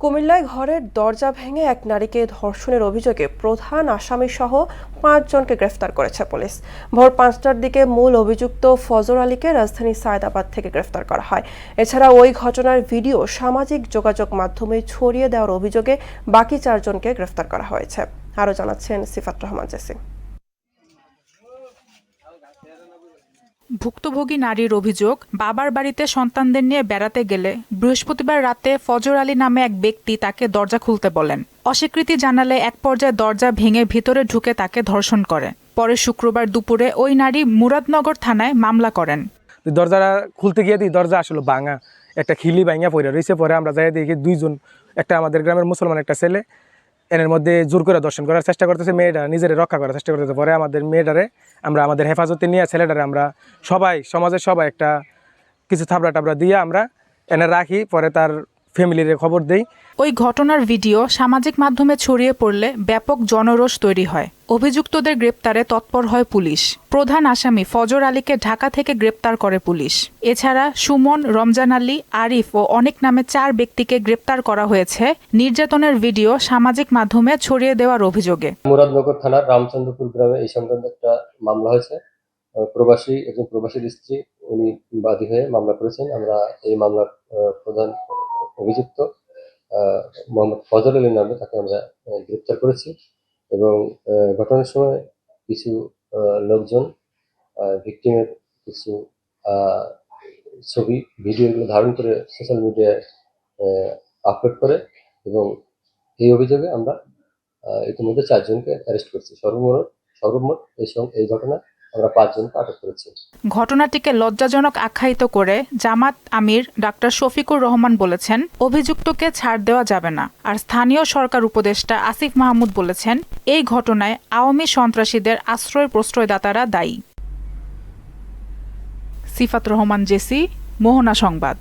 কুমিল্লায় ঘরের দরজা ভেঙে এক নারীকে ধর্ষণের অভিযোগে প্রধান আসামিসহ ৫ জনকে গ্রেফতার করেছে পুলিশ। ভোর ৫টার দিকে মূল অভিযুক্ত ফজর আলীকে রাজধানী সায়েদাবাদ থেকে গ্রেফতার করা হয়। এছাড়া ওই ঘটনার ভিডিও সামাজিক যোগাযোগ মাধ্যমে ছড়িয়ে দেওয়ার অভিযোগে বাকি ৪ জনকে গ্রেফতার করা হয়েছে। আরও জানাচ্ছেন সিফাত রহমান জেসি। ভুক্তভোগী নারীর অভিযোগ, বাবার বাড়িতে সন্তানদের নিয়ে বেড়াতে গেলে বৃহস্পতিবার রাতে ফজর আলী নামে এক ব্যক্তি তাকে দরজা খুলতে বলেন। অস্বীকৃতি জানালে এক পর্যায়ে দরজা ভেঙে ভিতরে ঢুকে তাকে ধর্ষণ করে। পরে শুক্রবার দুপুরে ওই নারী মুরাদনগর থানায় মামলা করেন। দরজাটা খুলতে গিয়ে দরজা আসলে ভাঙা, একটা খিলি ভাঙা পড়ে রয়েছে। পরে আমরা যাই দেখি 2 জন, একটা আমাদের গ্রামের মুসলমান একটা ছেলে, এর মধ্যে জোর করে দর্শন করার চেষ্টা করতেছে, মেয়েটা নিজের রক্ষা করার চেষ্টা করতেছে। পরে আমাদের মেয়েটারে আমরা আমাদের হেফাজতে নিয়ে ছেলেটারে আমরা সবাই সমাজের সবাই একটা কিছু থাবড়া টাবড়া দিয়ে আমরা এনে রাখি। পরে তার ফ্যামিলির খবর দেই। ওই ঘটনার ভিডিও সামাজিক মাধ্যমে ছড়িয়ে পড়লে ব্যাপক জনরোষ তৈরি হয়। অভিযুক্তদের গ্রেপ্তারে তৎপর হয় পুলিশ। প্রধান আসামি ফজর আলীকে ঢাকা থেকে গ্রেপ্তার করে পুলিশ। এছাড়া সুমন, রমজান আলী, আরিফ ও অনেক নামে 4 ব্যক্তিকে গ্রেপ্তার করা হয়েছে নির্যাতনের ভিডিও সামাজিক মাধ্যমে ছড়িয়ে দেওয়ার অভিযোগে। মুরাদনগর থানার রামচন্দ্রপুর গ্রামে এই সংক্রান্ত একটা মামলা হয়েছে। একজন প্রবাসীর স্ত্রী উনি বাদী হয়ে মামলা করেছেন। আমরা এই মামলার প্রধান অভিযুক্ত মোহাম্মদ ফজর আলী নামে তাকে আমরা গ্রেপ্তার করেছি এবং ঘটনার সময় কিছু লোকজন ভিকটিমের কিছু ছবি ভিডিওগুলো ধারণ করে সোশ্যাল মিডিয়ায় আপলোড করে এবং এই অভিযোগে আমরা ইতিমধ্যে 4 জনকে অ্যারেস্ট করেছি। সর্বমোট এই ঘটনা আমরা 5 জনকে আটক করেছি। ঘটনাটিকে লজ্জাজনক আখ্যায়িত করে জামাত আমির ডাক্তার শফিকুর রহমান বলেছেন, অভিযুক্তকে ছাড় দেওয়া যাবে না। আর স্থানীয় সরকার উপদেষ্টা আসিফ মাহমুদ বলেছেন, এই ঘটনায় আওয়ামী সন্ত্রাসীদের প্রশ্রয়দাতারা দায়ী। সিফাত রহমান জেসি, মোহনা সংবাদ।